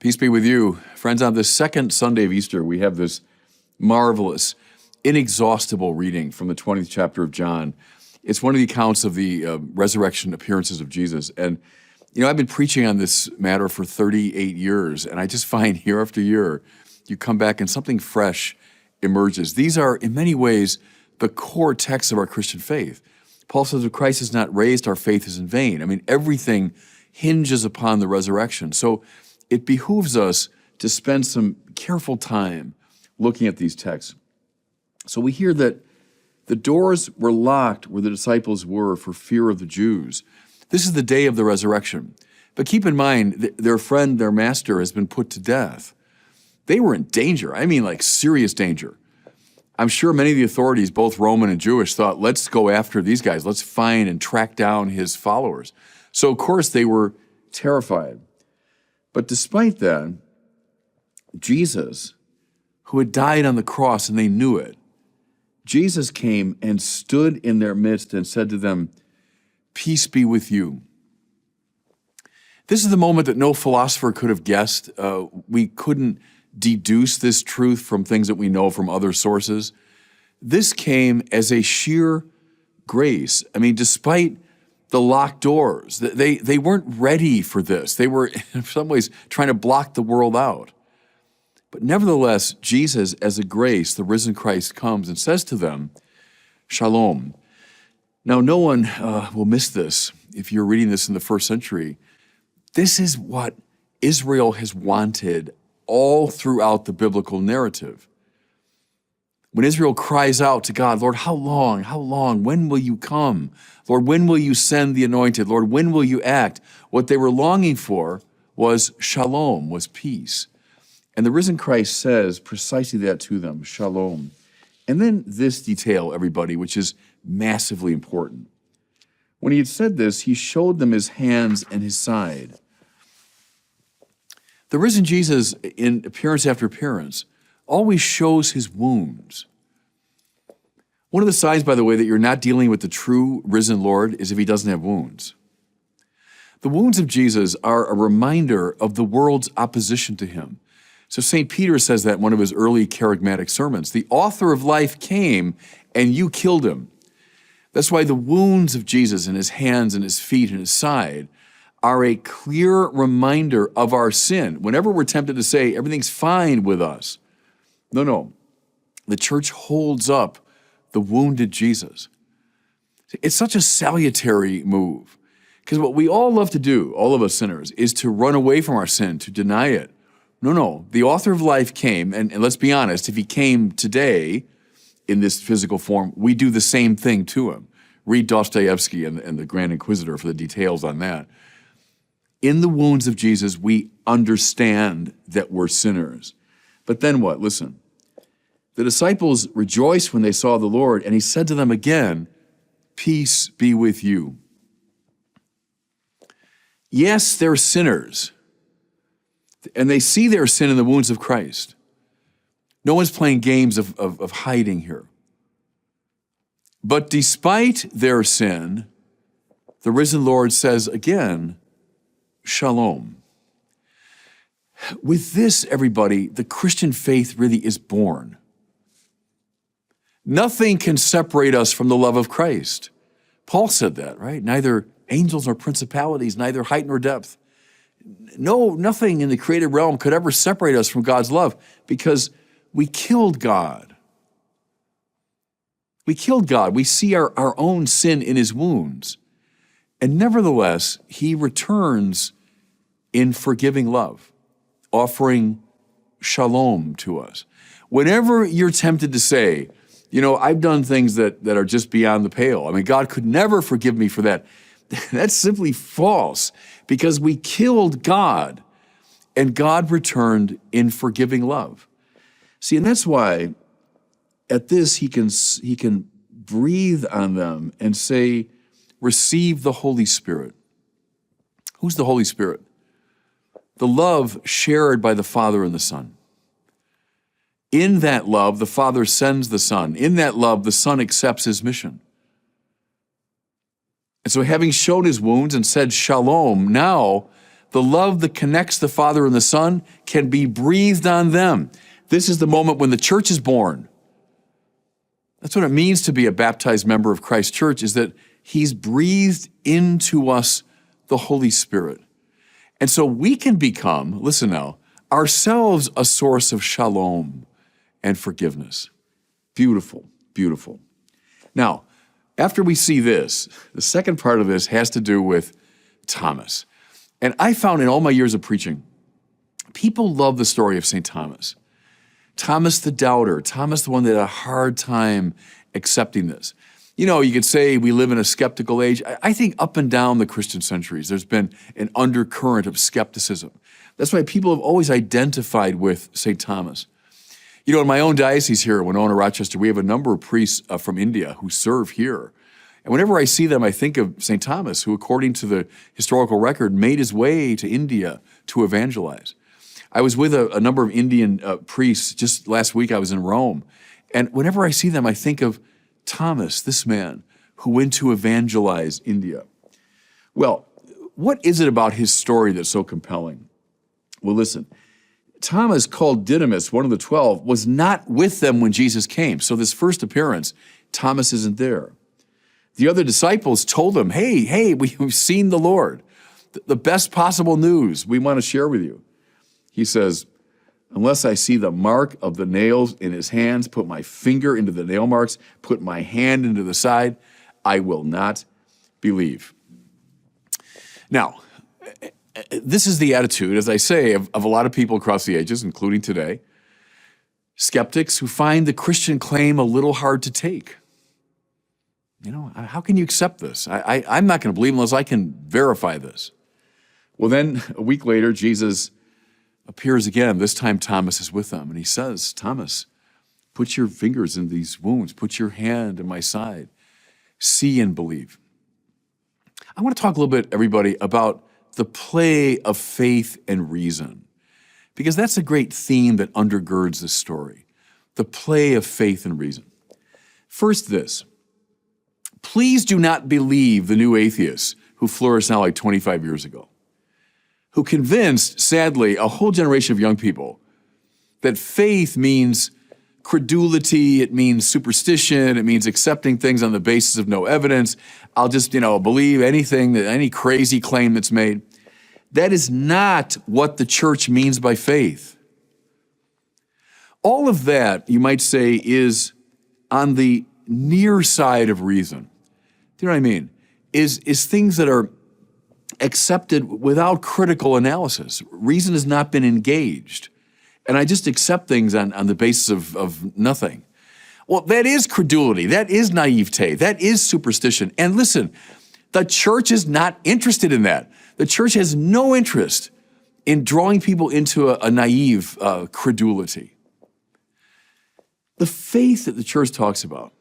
Peace be with you. Friends, on the second Sunday of Easter, we have this marvelous, inexhaustible reading from the 20th chapter of John. It's one of the accounts of the resurrection appearances of Jesus. And, I've been preaching on this matter for 38 years, and I just find year after year, you come back and something fresh emerges. These are, in many ways, the core texts of our Christian faith. Paul says, if Christ is not raised, our faith is in vain. Everything hinges upon the resurrection. So it behooves us to spend some careful time looking at these texts. So we hear that the doors were locked where the disciples were for fear of the Jews. This is the day of the resurrection. But keep in mind, their friend, their master, has been put to death. They were in danger. Like serious danger. I'm sure many of the authorities, both Roman and Jewish, thought, let's go after these guys. Let's find and track down his followers. So, of course, they were terrified. But despite that, Jesus, who had died on the cross, and they knew it, Jesus came and stood in their midst and said to them, "Peace be with you." This is the moment that no philosopher could have guessed. We couldn't deduce this truth from things that we know from other sources. This came as a sheer grace. Despite the locked doors, they weren't ready for this. They were, in some ways, trying to block the world out. But nevertheless, Jesus, as a grace, the risen Christ, comes and says to them, "Shalom." Now, no one will miss this if you're reading this in the first century. This is what Israel has wanted all throughout the biblical narrative. When Israel cries out to God, "Lord, how long? How long? When will you come? Lord, when will you send the anointed? Lord, when will you act?" What they were longing for was shalom, was peace. And the risen Christ says precisely that to them, shalom. And then this detail, everybody, which is massively important. When he had said this, he showed them his hands and his side. The risen Jesus, in appearance after appearance, always shows his wounds. One of the signs, by the way, that you're not dealing with the true risen Lord is if he doesn't have wounds. The wounds of Jesus are a reminder of the world's opposition to him. So St. Peter says that in one of his early charismatic sermons. The author of life came and you killed him. That's why the wounds of Jesus in his hands and his feet and his side are a clear reminder of our sin. Whenever we're tempted to say everything's fine with us, no. The church holds up the wounded Jesus. It's such a salutary move, because what we all love to do, all of us sinners, is to run away from our sin, to deny it. No. The author of life came, and let's be honest, if he came today in this physical form, we do the same thing to him. Read Dostoevsky and the Grand Inquisitor for the details on that. In the wounds of Jesus, we understand that we're sinners. But then what? Listen. The disciples rejoiced when they saw the Lord, and he said to them again, "Peace be with you." Yes, they're sinners, and they see their sin in the wounds of Christ. No one's playing games of hiding here. But despite their sin, the risen Lord says again, shalom. With this, everybody, the Christian faith really is born. Nothing can separate us from the love of Christ. Paul said that, right? Neither angels nor principalities, neither height nor depth. No, nothing in the created realm could ever separate us from God's love, because we killed God. We killed God. We see our own sin in his wounds. And nevertheless, he returns in forgiving love, offering shalom to us. Whenever you're tempted to say, I've done things that are just beyond the pale. God could never forgive me for that. That's simply false, because we killed God and God returned in forgiving love. See, and that's why at this he can breathe on them and say, receive the Holy Spirit. Who's the Holy Spirit? The love shared by the Father and the Son. In that love, the Father sends the Son. In that love, the Son accepts his mission. And so having shown his wounds and said shalom, now The love that connects the Father and the Son can be breathed on them. This is the moment when the church is born. That's what it means to be a baptized member of Christ's church, is that he's breathed into us the Holy Spirit. And so we can become, listen now, ourselves a source of shalom and forgiveness. Beautiful, beautiful. Now, after we see this, the second part of this has to do with Thomas. And I found in all my years of preaching, people love the story of St. Thomas. Thomas the doubter, Thomas the one that had a hard time accepting this. You know, you could say we live in a skeptical age. I think up and down the Christian centuries, there's been an undercurrent of skepticism. That's why people have always identified with St. Thomas. You know, in my own diocese here, Winona, Rochester, we have a number of priests from India who serve here. And whenever I see them, I think of St. Thomas, who, according to the historical record, made his way to India to evangelize. I was with a number of Indian priests just last week. I was in Rome. And whenever I see them, I think of Thomas, this man who went to evangelize India. Well, what is it about his story that's so compelling? Well, listen, Thomas, called Didymus, one of the 12, was not with them when Jesus came. So this first appearance, Thomas isn't there. The other disciples told him, hey, we've seen the Lord. The best possible news we want to share with you. He says, unless I see the mark of the nails in his hands, put my finger into the nail marks, put my hand into the side, I will not believe. Now, this is the attitude, as I say, of a lot of people across the ages, including today, skeptics who find the Christian claim a little hard to take. You know, how can you accept this? I'm not going to believe unless I can verify this. Well, then a week later, Jesus appears again. This time Thomas is with them, and he says, Thomas, put your fingers in these wounds, put your hand in my side, see and believe. I want to talk a little bit, everybody, about the play of faith and reason, because that's a great theme that undergirds this story, the play of faith and reason. First, this. Please do not believe the new atheists who flourished now like 25 years ago, who convinced, sadly, a whole generation of young people that faith means credulity, it means superstition, it means accepting things on the basis of no evidence. I'll just, believe anything, any crazy claim that's made. That is not what the church means by faith. All of that, you might say, is on the near side of reason. Do you know what I mean? Is things that are accepted without critical analysis. Reason has not been engaged. And I just accept things on the basis of nothing. Well, that is credulity. That is naivete. That is superstition. And listen, the church is not interested in that. The church has no interest in drawing people into a naive credulity. The faith that the church talks about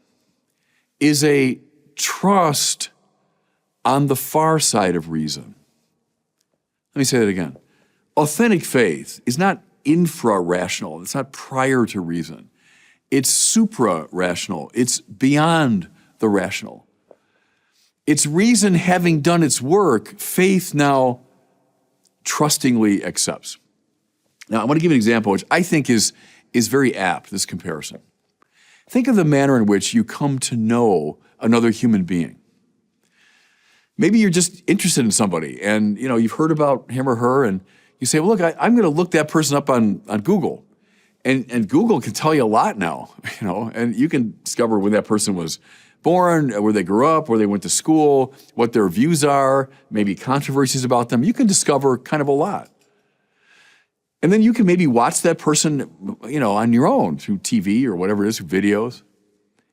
is a trust on the far side of reason. Let me say that again. Authentic faith is not infra-rational. It's not prior to reason. It's supra-rational. It's beyond the rational. It's reason having done its work, faith now trustingly accepts. Now, I want to give an example, which I think is very apt, this comparison. Think of the manner in which you come to know another human being. Maybe you're just interested in somebody and you've heard about him or her and you say, well, look, I'm going to look that person up on Google. And Google can tell you a lot now, and you can discover when that person was born, where they grew up, where they went to school, what their views are, maybe controversies about them. You can discover kind of a lot. And then you can maybe watch that person, on your own through TV or whatever it is, through videos.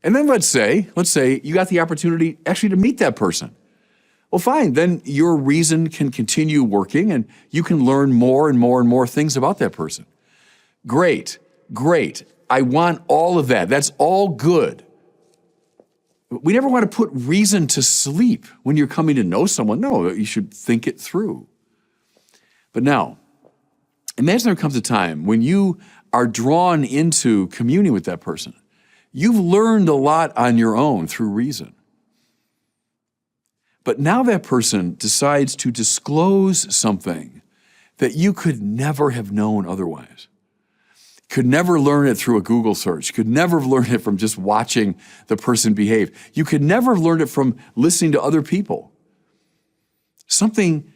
And then let's say you got the opportunity actually to meet that person. Well, fine, then your reason can continue working and you can learn more and more and more things about that person. Great. I want all of that. That's all good. We never want to put reason to sleep when you're coming to know someone. No, you should think it through. But now, imagine there comes a time when you are drawn into communion with that person. You've learned a lot on your own through reason. But now that person decides to disclose something that you could never have known otherwise. Could never learn it through a Google search, could never have learned it from just watching the person behave. You could never have learned it from listening to other people. Something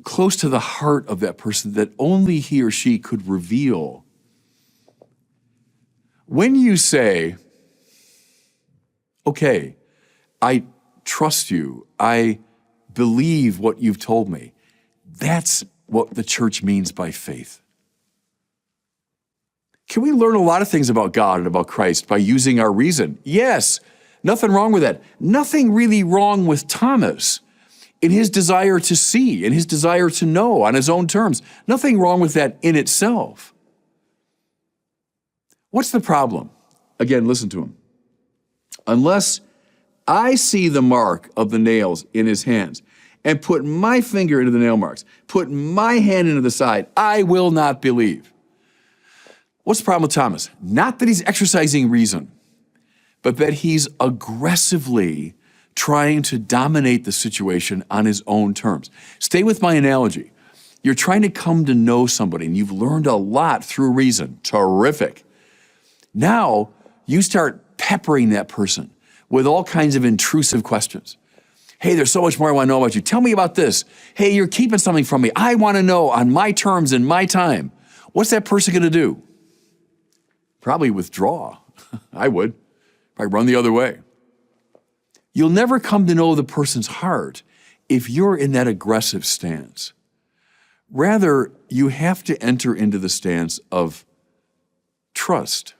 close to the heart of that person that only he or she could reveal. When you say, okay, I trust you, I believe what you've told me, that's what the church means by faith. Can we learn a lot of things about God and about Christ by using our reason? Yes, nothing wrong with that. Nothing really wrong with Thomas in his desire to see, in his desire to know on his own terms. Nothing wrong with that in itself. What's the problem? Again, listen to him. Unless I see the mark of the nails in his hands and put my finger into the nail marks, put my hand into the side, I will not believe. What's the problem with Thomas? Not that he's exercising reason, but that he's aggressively trying to dominate the situation on his own terms. Stay with my analogy. You're trying to come to know somebody and you've learned a lot through reason. Terrific. Now you start peppering that person with all kinds of intrusive questions. Hey, there's so much more I want to know about you. Tell me about this. Hey, you're keeping something from me. I want to know on my terms and my time. What's that person going to do? Probably withdraw. I would. Probably run the other way. You'll never come to know the person's heart if you're in that aggressive stance. Rather, you have to enter into the stance of trust.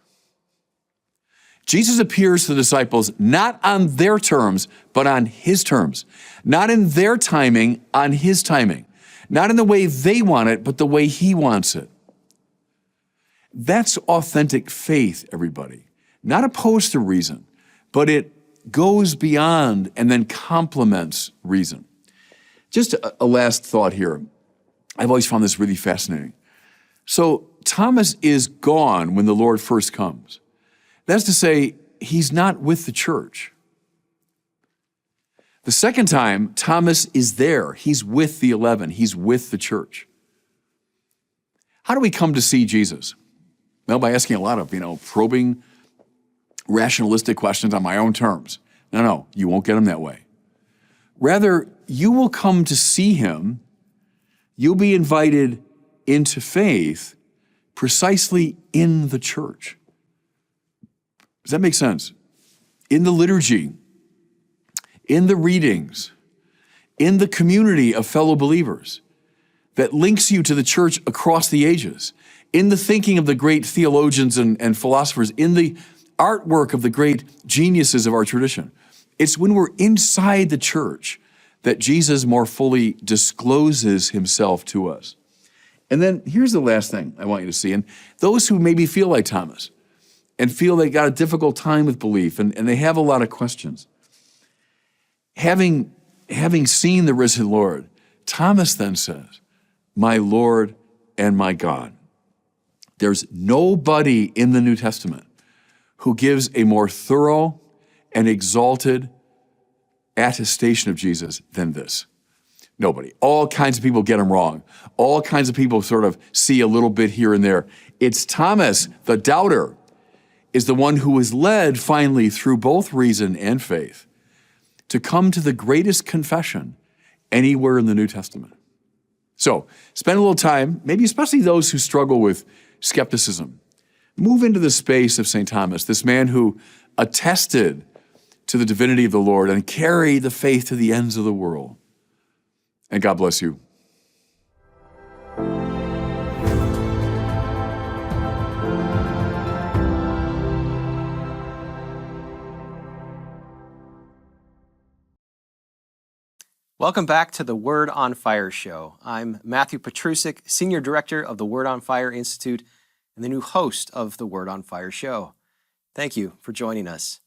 Jesus appears to the disciples not on their terms, but on his terms. Not in their timing, on his timing. Not in the way they want it, but the way he wants it. That's authentic faith, everybody. Not opposed to reason, but it goes beyond and then complements reason. Just a last thought here. I've always found this really fascinating. So Thomas is gone when the Lord first comes. That's to say, he's not with the church. The second time, Thomas is there. He's with the 11. He's with the church. How do we come to see Jesus? Well, by asking a lot of, probing, rationalistic questions on my own terms. No, you won't get him that way. Rather, you will come to see him. You'll be invited into faith precisely in the church. Does that make sense? In the liturgy, in the readings, in the community of fellow believers that links you to the church across the ages, in the thinking of the great theologians and philosophers, in the artwork of the great geniuses of our tradition. It's when we're inside the church that Jesus more fully discloses himself to us. And then here's the last thing I want you to see. And those who maybe feel like Thomas and feel they got a difficult time with belief and they have a lot of questions. Having seen the risen Lord, Thomas then says, "My Lord and my God." There's nobody in the New Testament who gives a more thorough and exalted attestation of Jesus than this. Nobody. All kinds of people get him wrong. All kinds of people sort of see a little bit here and there. It's Thomas, the doubter, is the one who is led finally through both reason and faith to come to the greatest confession anywhere in the New Testament. So spend a little time, maybe especially those who struggle with skepticism. Move into the space of St. Thomas, this man who attested to the divinity of the Lord and carried the faith to the ends of the world. And God bless you. Welcome back to the Word on Fire show. I'm Matthew Petrusik, Senior Director of the Word on Fire Institute and the new host of the Word on Fire show. Thank you for joining us.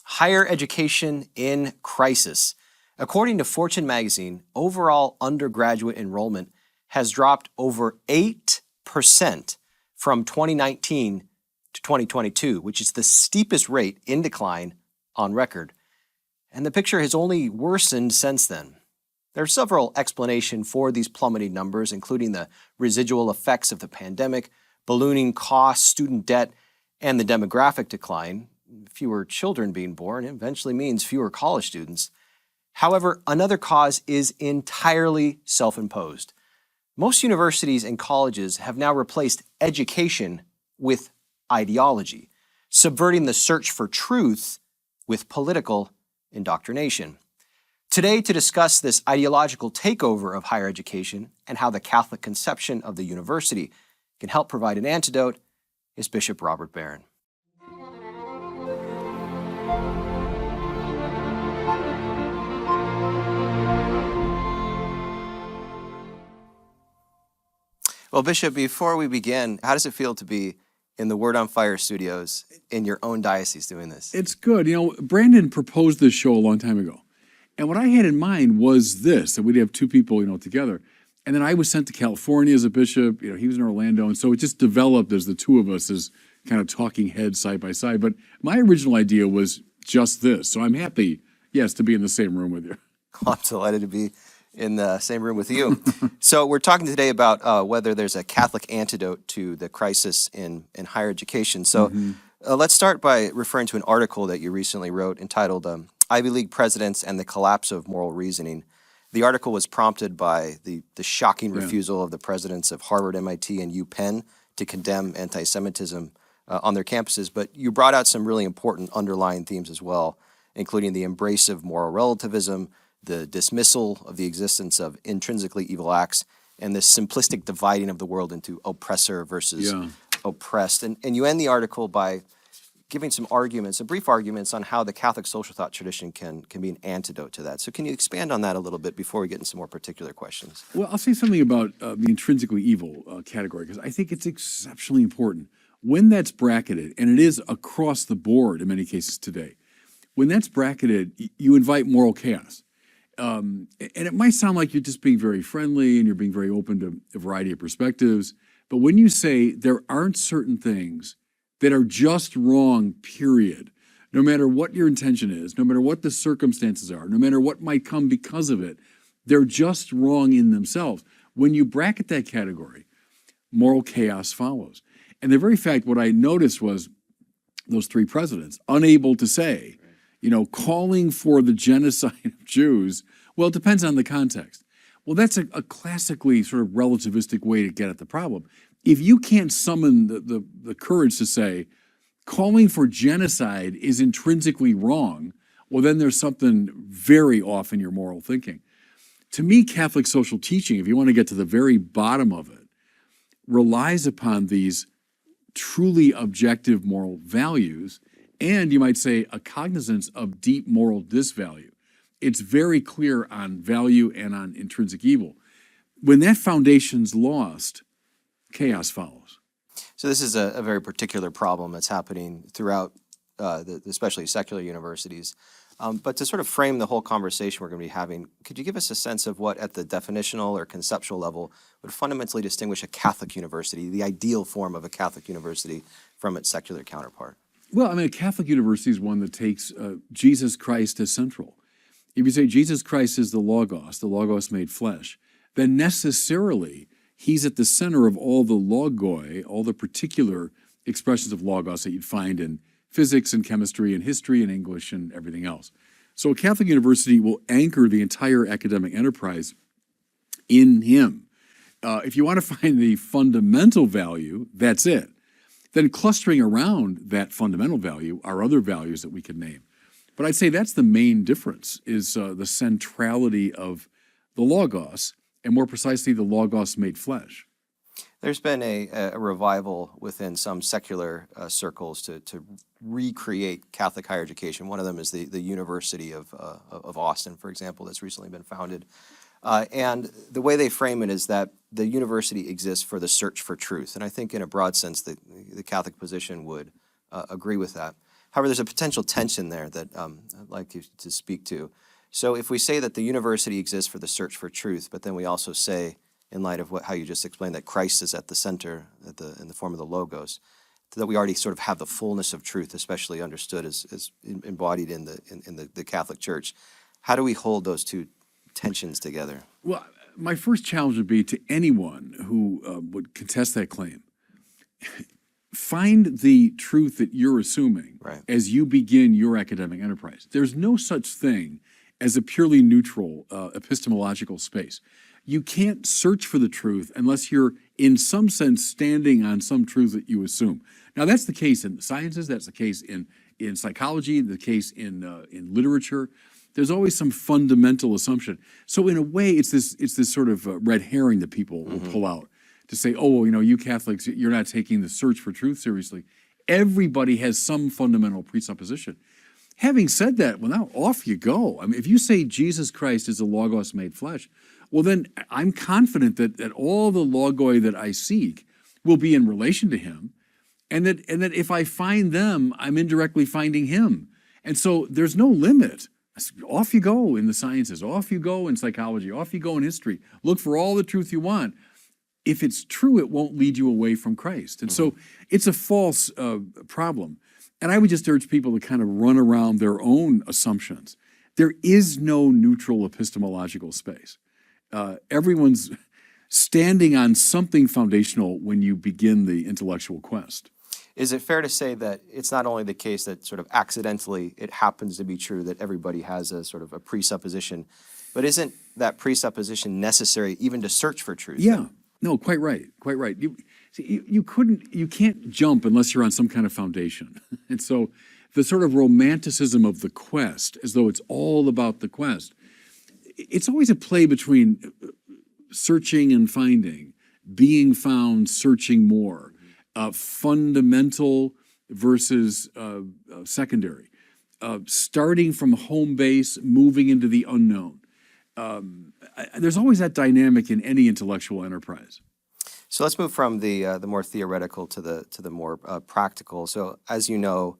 Higher education in crisis. According to Fortune magazine, overall undergraduate enrollment has dropped over 8% from 2019 to 2022, which is the steepest rate in decline on record. And the picture has only worsened since then. There are several explanations for these plummeting numbers, including the residual effects of the pandemic, ballooning costs, student debt, and the demographic decline. Fewer children being born eventually means fewer college students. However, another cause is entirely self-imposed. Most universities and colleges have now replaced education with ideology, subverting the search for truth with political indoctrination. Today, to discuss this ideological takeover of higher education and how the Catholic conception of the university can help provide an antidote, is Bishop Robert Barron. Well, Bishop, before we begin, how does it feel to be in the Word on Fire studios in your own diocese doing this? It's good. Brandon proposed this show a long time ago. And what I had in mind was this, that we'd have two people, together. And then I was sent to California as a bishop. He was in Orlando. And so it just developed as the two of us as kind of talking heads side by side. But my original idea was just this. So I'm happy, yes, to be in the same room with you. I'm delighted to be in the same room with you. So we're talking today about whether there's a Catholic antidote to the crisis in higher education. So let's start by referring to an article that you recently wrote entitled Ivy League Presidents and the Collapse of Moral Reasoning. The article was prompted by the shocking refusal of the presidents of Harvard, MIT, and UPenn to condemn anti-Semitism on their campuses. But you brought out some really important underlying themes as well, including the embrace of moral relativism, the dismissal of the existence of intrinsically evil acts, and this simplistic dividing of the world into oppressor versus oppressed. And you end the article by giving some arguments, some brief arguments on how the Catholic social thought tradition can be an antidote to that. So can you expand on that a little bit before we get into some more particular questions? Well, I'll say something about the intrinsically evil category, because I think it's exceptionally important. When that's bracketed, and it is across the board in many cases today, when that's bracketed, you invite moral chaos. And it might sound like you're just being very friendly and you're being very open to a variety of perspectives. But when you say there aren't certain things that are just wrong, period, no matter what your intention is, no matter what the circumstances are, no matter what might come because of it, they're just wrong in themselves. When you bracket that category, moral chaos follows. And the very fact, what I noticed was those three presidents unable to say, calling for the genocide of Jews, well, it depends on the context. Well, that's a classically sort of relativistic way to get at the problem. If you can't summon the courage to say, calling for genocide is intrinsically wrong, well, then there's something very off in your moral thinking. To me, Catholic social teaching, if you want to get to the very bottom of it, relies upon these truly objective moral values and, you might say, a cognizance of deep moral disvalue. It's very clear on value and on intrinsic evil. When that foundation's lost, chaos follows. So this is a very particular problem that's happening throughout, especially secular universities. But to sort of frame the whole conversation we're going to be having, could you give us a sense of what, at the definitional or conceptual level, would fundamentally distinguish a Catholic university, the ideal form of a Catholic university, from its secular counterpart? Well, a Catholic university is one that takes Jesus Christ as central. If you say Jesus Christ is the Logos made flesh, then necessarily he's at the center of all the logoi, all the particular expressions of Logos that you'd find in physics and chemistry and history and English and everything else. So a Catholic university will anchor the entire academic enterprise in him. If you want to find the fundamental value, that's it. Then clustering around that fundamental value are other values that we can name. But I'd say that's the main difference, is the centrality of the Logos, and more precisely, the Logos made flesh. There's been a revival within some secular circles to recreate Catholic higher education. One of them is the University of Austin, for example, that's recently been founded. And the way they frame it is that the university exists for the search for truth. And I think in a broad sense, the Catholic position would agree with that. However, there's a potential tension there that I'd like you to speak to. So if we say that the university exists for the search for truth, but then we also say, in light of how you just explained, that Christ is at the center in the form of the Logos, that we already sort of have the fullness of truth, especially understood as embodied in the Catholic Church. How do we hold those two tensions together? Well, my first challenge would be to anyone who would contest that claim. Find the truth that you're assuming Right. as you begin your academic enterprise. There's no such thing as a purely neutral epistemological space. You can't search for the truth unless you're, in some sense, standing on some truth that you assume. Now, that's the case in the sciences. That's the case in psychology. The case in literature. There's always some fundamental assumption. So, in a way, it's this sort of red herring that people will pull out to say, oh, well, you Catholics, you're not taking the search for truth seriously. Everybody has some fundamental presupposition. Having said that, well, now off you go. I mean, if you say Jesus Christ is the Logos made flesh, well, then I'm confident that all the logoi that I seek will be in relation to him, and that if I find them, I'm indirectly finding him. And so there's no limit. Off you go in the sciences, off you go in psychology, off you go in history. Look for all the truth you want. If it's true, it won't lead you away from Christ. And so it's a false problem. And I would just urge people to kind of run around their own assumptions. There is no neutral epistemological space. Everyone's standing on something foundational when you begin the intellectual quest. Is it fair to say that it's not only the case that sort of accidentally it happens to be true that everybody has a sort of a presupposition, but isn't that presupposition necessary even to search for truth? Yeah. No, quite right. Quite right. You can't jump unless you're on some kind of foundation. And so the sort of romanticism of the quest, as though it's all about the quest, it's always a play between searching and finding, being found, searching more, fundamental versus secondary, starting from home base, moving into the unknown. There's always that dynamic in any intellectual enterprise. So let's move from the more theoretical to the more practical. So as you know,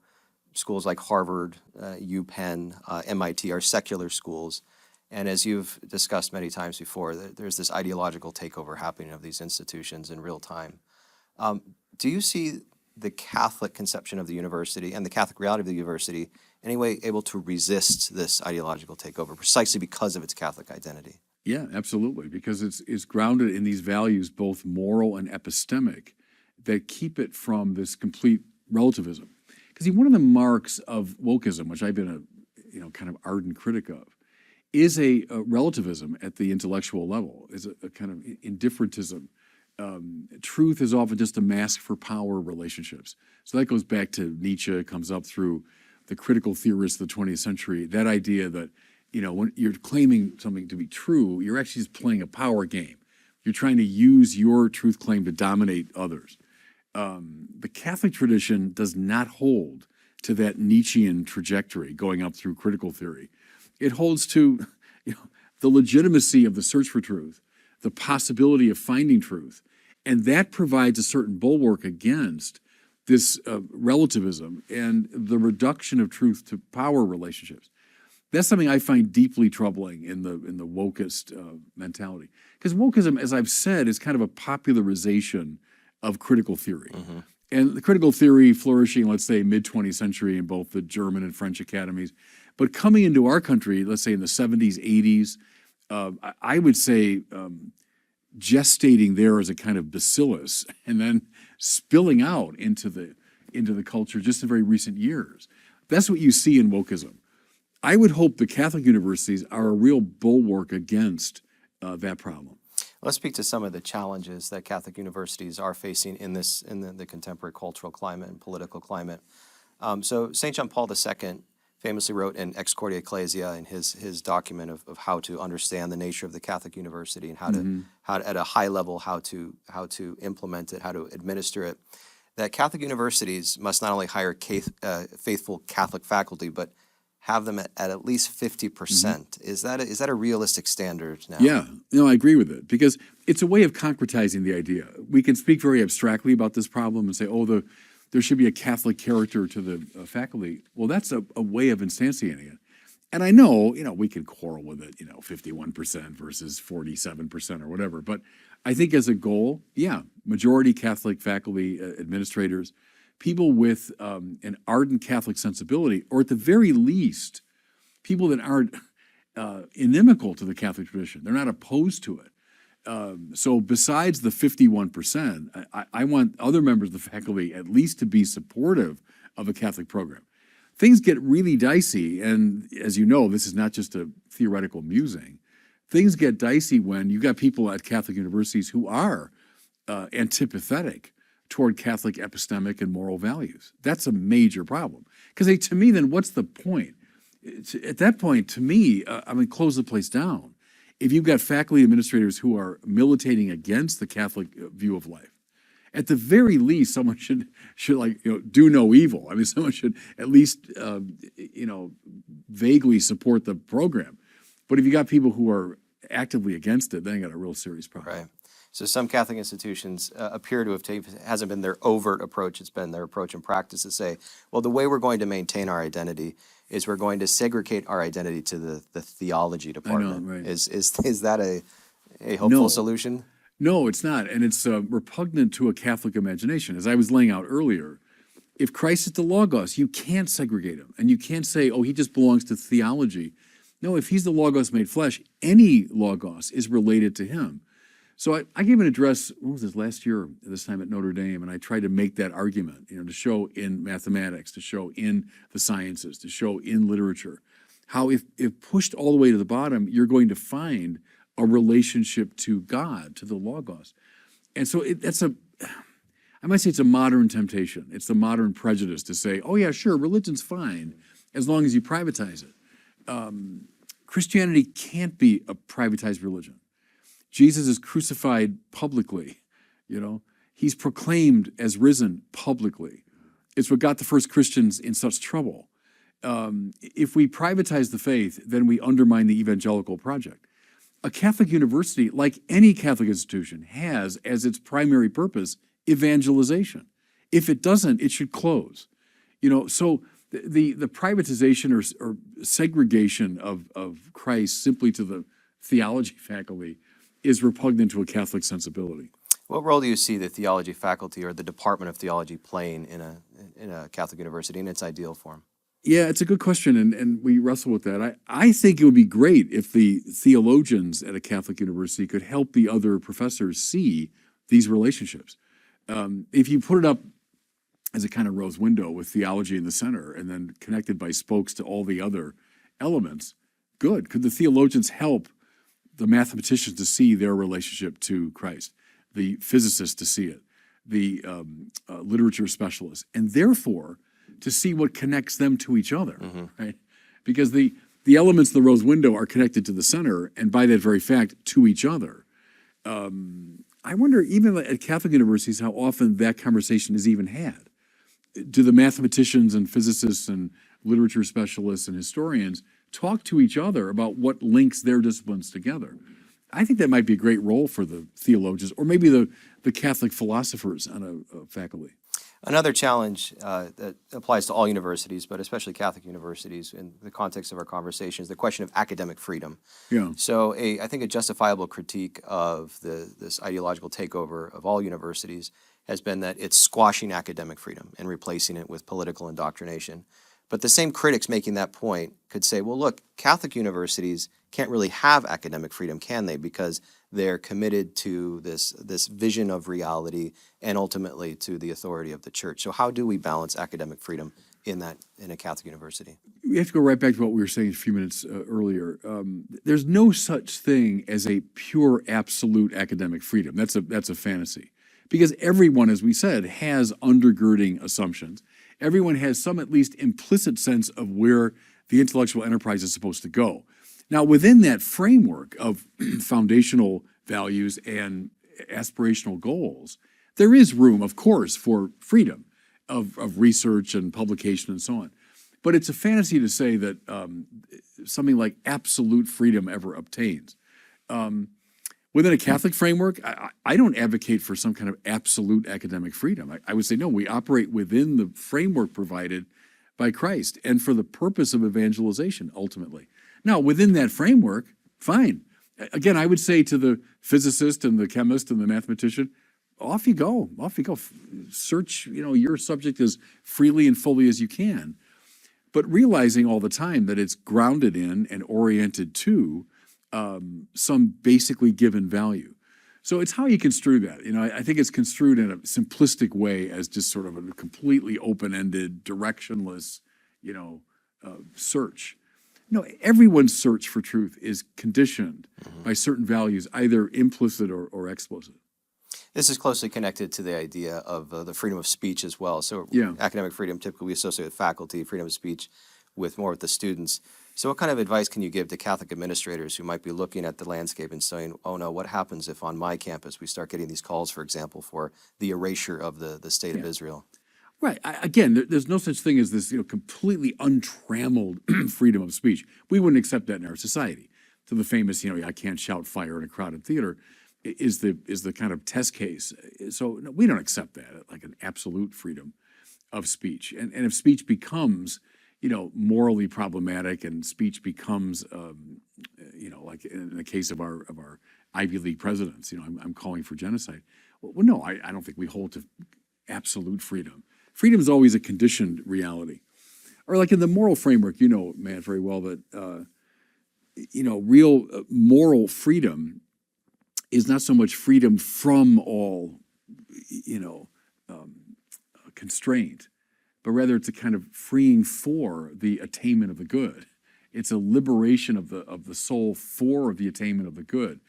schools like Harvard, UPenn, MIT are secular schools. And as you've discussed many times before, there's this ideological takeover happening of these institutions in real time. Do you see the Catholic conception of the university and the Catholic reality of the university any way able to resist this ideological takeover precisely because of its Catholic identity? Yeah, absolutely, because it's grounded in these values, both moral and epistemic, that keep it from this complete relativism. Because one of the marks of wokeism, which I've been a kind of ardent critic of, is a relativism at the intellectual level, is a kind of indifferentism. Truth is often just a mask for power relationships. So that goes back to Nietzsche, comes up through the critical theorists of the 20th century, that idea that, when you're claiming something to be true, you're actually just playing a power game. You're trying to use your truth claim to dominate others. The Catholic tradition does not hold to that Nietzschean trajectory going up through critical theory. It holds to the legitimacy of the search for truth, the possibility of finding truth, and that provides a certain bulwark against this relativism and the reduction of truth to power relationships. That's something I find deeply troubling in the wokist mentality. Because wokeism, as I've said, is kind of a popularization of critical theory. And the critical theory flourishing, let's say, mid-20th century in both the German and French academies. But coming into our country, let's say in the 70s, 80s, I would say gestating there as a kind of bacillus and then spilling out into the culture just in very recent years. That's what you see in wokeism. I would hope the Catholic universities are a real bulwark against that problem. Let's speak to some of the challenges that Catholic universities are facing in the contemporary cultural climate and political climate. So St. John Paul II famously wrote in Ex Cordia Ecclesia in his document of how to understand the nature of the Catholic university and how to at a high level how to implement it, how to administer it. That Catholic universities must not only hire faithful Catholic faculty, but have them at least 50%. Is that a realistic standard now? Yeah, I agree with it because it's a way of concretizing the idea. We can speak very abstractly about this problem and say, there should be a Catholic character to the faculty. Well, that's a way of instantiating it. And I know, we can quarrel with it, 51% versus 47% or whatever. But I think as a goal, majority Catholic faculty, administrators, people with an ardent Catholic sensibility, or at the very least, people that aren't inimical to the Catholic tradition. They're not opposed to it. So besides the 51%, I want other members of the faculty at least to be supportive of a Catholic program. Things get really dicey, and as you know, this is not just a theoretical musing. Things get dicey when you've got people at Catholic universities who are antipathetic toward Catholic epistemic and moral values. That's a major problem. Because to me, then what's the point? At that point, to me, close the place down. If you've got faculty administrators who are militating against the Catholic view of life, at the very least, someone should do no evil. Someone should at least vaguely support the program. But if you got people who are actively against it, then you got a real serious problem. Right. So some Catholic institutions appear to have hasn't been their overt approach, it's been their approach in practice to say, well, the way we're going to maintain our identity is we're going to segregate our identity to the theology department. I know, right. Is that a hopeful solution? No, it's not. And it's repugnant to a Catholic imagination. As I was laying out earlier, if Christ is the Logos, you can't segregate him. And you can't say, oh, he just belongs to theology. No, if he's the Logos made flesh, any Logos is related to him. So I gave an address, what was this, last year, this time at Notre Dame, and I tried to make that argument, to show in mathematics, to show in the sciences, to show in literature, how if pushed all the way to the bottom, you're going to find a relationship to God, to the Logos. And so I might say it's a modern temptation. It's the modern prejudice to say, oh yeah, sure, religion's fine as long as you privatize it. Christianity can't be a privatized religion. Jesus is crucified publicly, He's proclaimed as risen publicly. It's what got the first Christians in such trouble. If we privatize the faith, then we undermine the evangelical project. A Catholic university, like any Catholic institution, has as its primary purpose evangelization. If it doesn't, it should close. So the privatization or segregation of Christ simply to the theology faculty is repugnant to a Catholic sensibility. What role do you see the theology faculty or the Department of Theology playing in a Catholic university in its ideal form? Yeah, it's a good question, and we wrestle with that. I think it would be great if the theologians at a Catholic university could help the other professors see these relationships. If you put it up as a kind of rose window with theology in the center and then connected by spokes to all the other elements, good. Could the theologians help the mathematicians to see their relationship to Christ, the physicists to see it, the literature specialists, and therefore to see what connects them to each other, right? Because the elements of the rose window are connected to the center, and by that very fact, to each other. I wonder, even at Catholic universities, how often that conversation is even had. Do the mathematicians and physicists and literature specialists and historians talk to each other about what links their disciplines together? I think that might be a great role for the theologians, or maybe the Catholic philosophers on a faculty. Another challenge that applies to all universities, but especially Catholic universities in the context of our conversation, is the question of academic freedom. Yeah. So I think a justifiable critique of this ideological takeover of all universities has been that it's squashing academic freedom and replacing it with political indoctrination. But the same critics making that point could say, well, look, Catholic universities can't really have academic freedom, can they? Because they're committed to this vision of reality and ultimately to the authority of the church. So how do we balance academic freedom in a Catholic university? We have to go right back to what we were saying a few minutes earlier. There's no such thing as a pure absolute academic freedom. That's a fantasy. Because everyone, as we said, has undergirding assumptions. Everyone has some at least implicit sense of where the intellectual enterprise is supposed to go. Now, within that framework of foundational values and aspirational goals, there is room, of course, for freedom of research and publication and so on. But it's a fantasy to say that something like absolute freedom ever obtains. Within a Catholic framework, I don't advocate for some kind of absolute academic freedom. I would say, no, we operate within the framework provided by Christ and for the purpose of evangelization, ultimately. Now, within that framework, fine. Again, I would say to the physicist and the chemist and the mathematician, off you go. Search, your subject as freely and fully as you can. but realizing all the time that it's grounded in and oriented to some basically given value. So it's how you construe that. I think it's construed in a simplistic way as just sort of a completely open-ended, directionless, search. No, everyone's search for truth is conditioned by certain values, either implicit or explicit. This is closely connected to the idea of the freedom of speech as well. So academic freedom typically we associate with faculty, freedom of speech with the students. So what kind of advice can you give to Catholic administrators who might be looking at the landscape and saying, oh no, what happens if on my campus we start getting these calls, for example, for the erasure of the state of Israel? Right. Again, there's no such thing as this completely untrammeled freedom of speech. We wouldn't accept that in our society. So the famous, I can't shout fire in a crowded theater is the kind of test case. So no, we don't accept that, like an absolute freedom of speech. And if speech becomes, morally problematic and speech becomes, like in the case of our Ivy League presidents, I'm calling for genocide. Well, no, I don't think we hold to absolute freedom. Freedom is always a conditioned reality. Or like in the moral framework, Matt, very well that, real moral freedom is not so much freedom from all, constraint, but rather it's a kind of freeing for the attainment of the good. It's a liberation of the soul for the attainment of the good.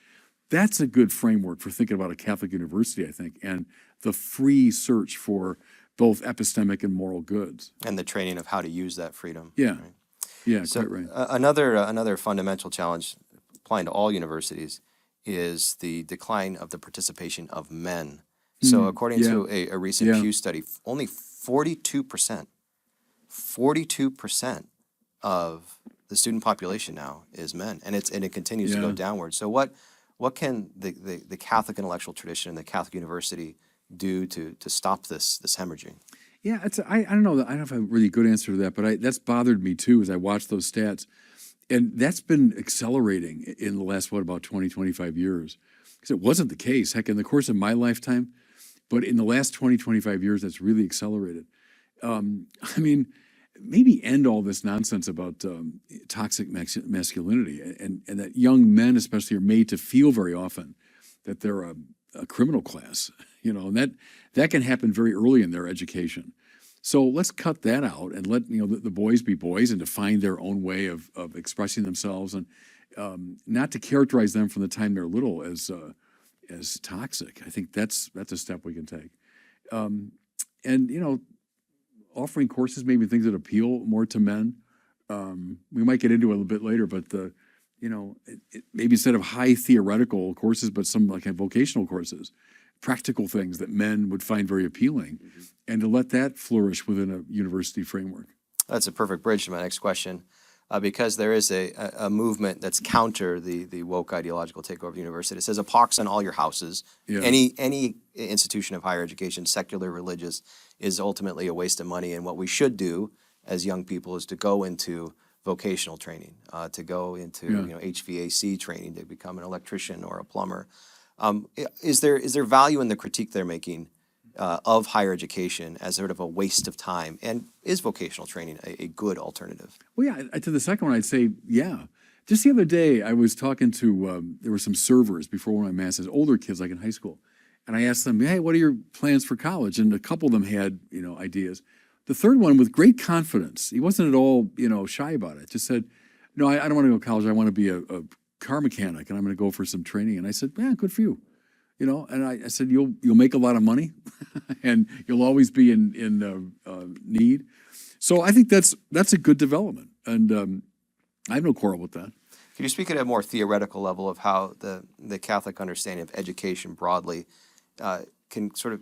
That's a good framework for thinking about a Catholic university, I think, and the free search for both epistemic and moral goods. And the training of how to use that freedom. Yeah, right? yeah, So quite right. another fundamental challenge applying to all universities is the decline of the participation of men. So according to a recent Pew study, only 42% of the student population now is men, and it continues to go downward. So what can the Catholic intellectual tradition and the Catholic university do to stop this hemorrhaging? Yeah, I don't know. I don't have a really good answer to that, but that's bothered me too as I watch those stats. And that's been accelerating in the last, about 20, 25 years. Because it wasn't the case, heck, in the course of my lifetime, but in the last 20, 25 years, that's really accelerated. Maybe end all this nonsense about toxic masculinity and that young men especially are made to feel very often that they're a criminal class, and that can happen very early in their education. So let's cut that out and let the boys be boys and to find their own way of expressing themselves and not to characterize them from the time they're little as toxic. I think that's a step we can take. And offering courses, maybe things that appeal more to men. We might get into it a little bit later, but maybe instead of high theoretical courses, but some like vocational courses, practical things that men would find very appealing, and to let that flourish within a university framework. That's a perfect bridge to my next question, because there is a movement that's counter the woke ideological takeover of the university. It says a pox on all your houses. Yeah. Any institution of higher education, secular, religious, is ultimately a waste of money. And what we should do as young people is to go into vocational training, to go into HVAC training, to become an electrician or a plumber. Is there value in the critique they're making of higher education as sort of a waste of time? And is vocational training a good alternative? Well, yeah, to the second one, I'd say, yeah. Just the other day, I was talking to, there were some servers before one of my masses, older kids like in high school. And I asked them, hey, what are your plans for college? And a couple of them had, ideas. The third one, with great confidence, he wasn't at all, shy about it, just said, no, I don't want to go to college. I want to be a car mechanic, and I'm going to go for some training. And I said, yeah, good for you. And I said, you'll make a lot of money, and you'll always be in need. So I think that's a good development, and I have no quarrel with that. Can you speak at a more theoretical level of how the Catholic understanding of education broadly can sort of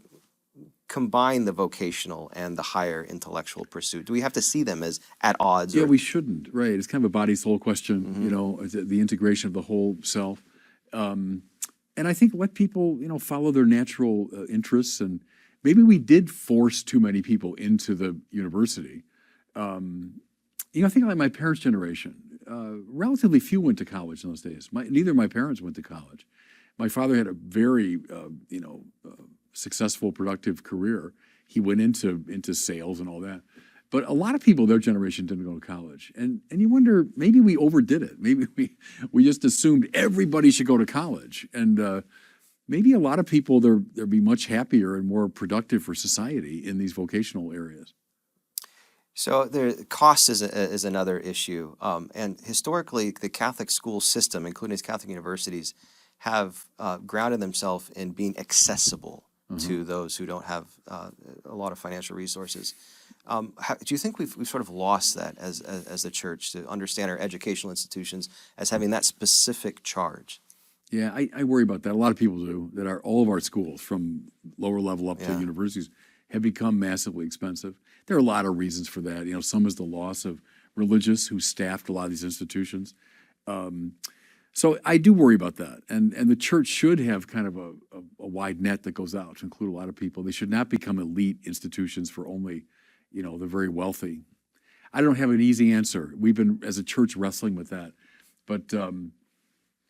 combine the vocational and the higher intellectual pursuit? Do we have to see them as at odds? Yeah, we shouldn't, right? It's kind of a body-soul question, the integration of the whole self. And I think let people, follow their natural interests. And maybe we did force too many people into the university. I think like my parents' generation, relatively few went to college in those days. Neither of my parents went to college. My father had a very, successful, productive career. He went into sales and all that. But a lot of people, their generation, didn't go to college. And you wonder, maybe we overdid it. Maybe we just assumed everybody should go to college. And maybe a lot of people, they'll be much happier and more productive for society in these vocational areas. So cost is another issue. And historically, the Catholic school system, including Catholic universities, have grounded themselves in being accessible to those who don't have a lot of financial resources. Do you think we've sort of lost that as the church, to understand our educational institutions as having that specific charge? Yeah, I worry about that. A lot of people do. All of our schools, from lower level up to universities, have become massively expensive. There are a lot of reasons for that. Some is the loss of religious who staffed a lot of these institutions. So I do worry about that. And the church should have kind of a wide net that goes out to include a lot of people. They should not become elite institutions for only, the very wealthy. I don't have an easy answer. We've been, as a church, wrestling with that. But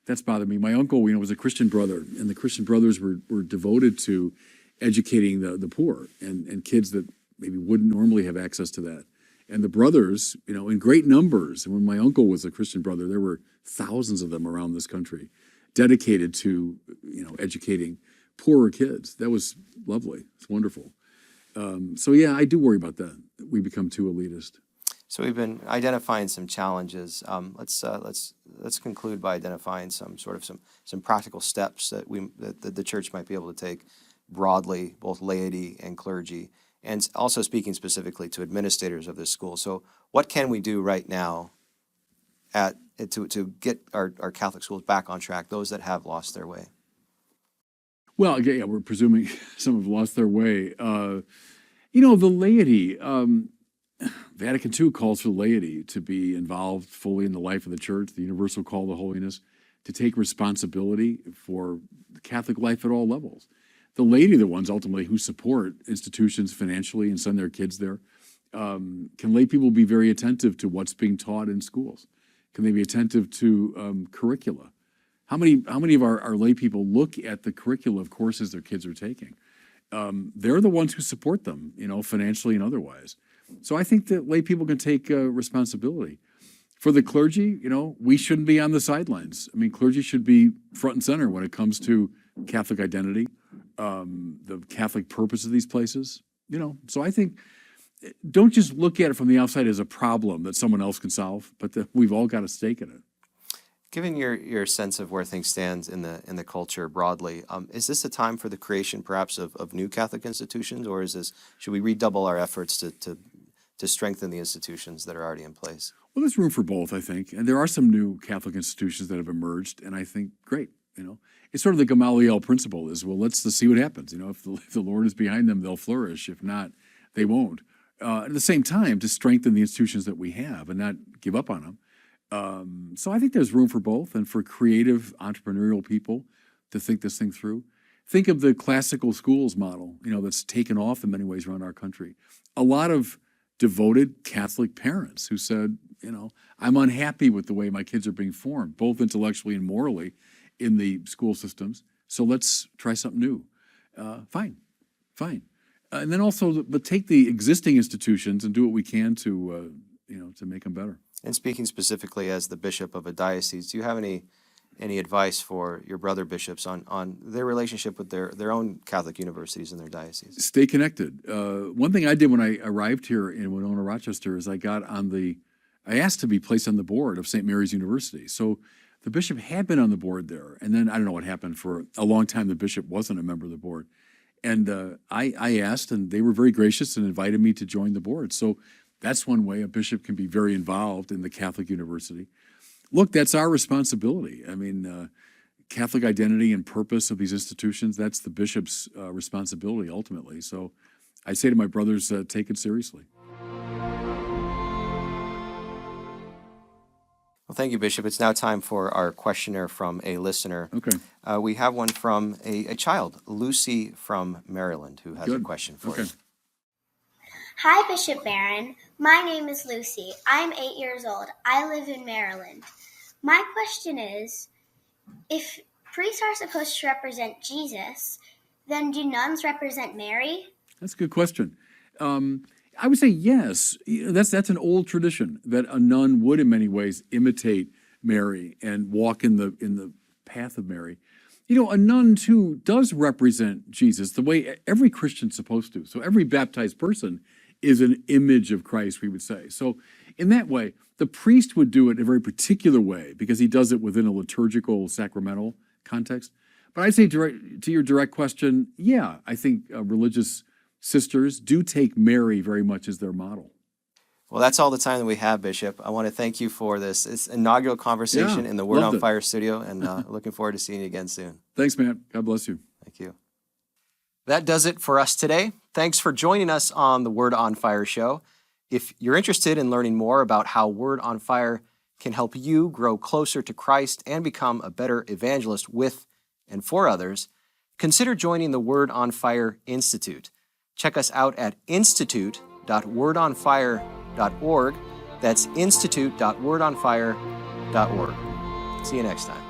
that's bothered me. My uncle, was a Christian brother, and the Christian brothers were devoted to educating the poor and kids that maybe wouldn't normally have access to that. And the brothers, in great numbers. And when my uncle was a Christian brother, there were thousands of them around this country dedicated to, educating poorer kids. That was lovely. It's wonderful. So yeah, I do worry about that. We become too elitist. So we've been identifying some challenges. Let's conclude by identifying some practical steps that the church might be able to take broadly, both laity and clergy, and also speaking specifically to administrators of this school. So what can we do right now to get our Catholic schools back on track, those that have lost their way? Well, yeah, we're presuming some have lost their way. The laity, Vatican II calls for the laity to be involved fully in the life of the church, the universal call to holiness, to take responsibility for the Catholic life at all levels. The laity are the ones ultimately who support institutions financially and send their kids there. Can lay people be very attentive to what's being taught in schools? Can they be attentive to curricula? How many of our lay people look at the curricula of courses their kids are taking? They're the ones who support them, financially and otherwise. So I think that lay people can take responsibility. For the clergy, we shouldn't be on the sidelines. I mean, clergy should be front and center when it comes to Catholic identity, the Catholic purpose of these places. So I think, don't just look at it from the outside as a problem that someone else can solve, but that we've all got a stake in it. Given your sense of where things stand in the culture broadly, is this a time for the creation perhaps of new Catholic institutions, or should we redouble our efforts to strengthen the institutions that are already in place? Well, there's room for both, I think. And there are some new Catholic institutions that have emerged, and I think, great. It's sort of the Gamaliel principle is, well, let's see what happens. If the Lord is behind them, they'll flourish. If not, they won't. At the same time, to strengthen the institutions that we have and not give up on them. So I think there's room for both, and for creative entrepreneurial people to think this thing through. Think of the classical schools model, that's taken off in many ways around our country. A lot of devoted Catholic parents who said, I'm unhappy with the way my kids are being formed, both intellectually and morally, in the school systems. So let's try something new. Fine. And then also, but take the existing institutions and do what we can to make them better. And speaking specifically as the bishop of a diocese, do you have any advice for your brother bishops on their relationship with their own Catholic universities in their diocese? Stay connected. One thing I did when I arrived here in Winona, Rochester, is I asked to be placed on the board of St. Mary's University. So the bishop had been on the board there, and then I don't know what happened. For a long time, the bishop wasn't a member of the board. And I asked, and they were very gracious and invited me to join the board. So that's one way a bishop can be very involved in the Catholic university. Look, that's our responsibility. I mean, Catholic identity and purpose of these institutions, that's the bishop's responsibility ultimately. So I say to my brothers, take it seriously. Well, thank you, Bishop. It's now time for our questionnaire from a listener. Okay. We have one from a child, Lucy from Maryland, who has a question for you. Hi, Bishop Barron. My name is Lucy. I'm 8 years old. I live in Maryland. My question is, if priests are supposed to represent Jesus, then do nuns represent Mary? That's a good question. I would say yes. That's an old tradition that a nun would, in many ways, imitate Mary and walk in the path of Mary. A nun too does represent Jesus the way every Christian's supposed to. So every baptized person is an image of Christ, we would say. So in that way, the priest would do it in a very particular way because he does it within a liturgical, sacramental context. But I'd say to your direct question, yeah, I think religious sisters do take Mary very much as their model. Well, that's all the time that we have, Bishop. I want to thank you for this inaugural conversation in the Word on Fire studio, and looking forward to seeing you again soon. Thanks, Matt. God bless you. Thank you. That does it for us today. Thanks for joining us on the Word on Fire show. If you're interested in learning more about how Word on Fire can help you grow closer to Christ and become a better evangelist with and for others, consider joining the Word on Fire Institute. Check us out at institute.wordonfire.org. That's institute.wordonfire.org. See you next time.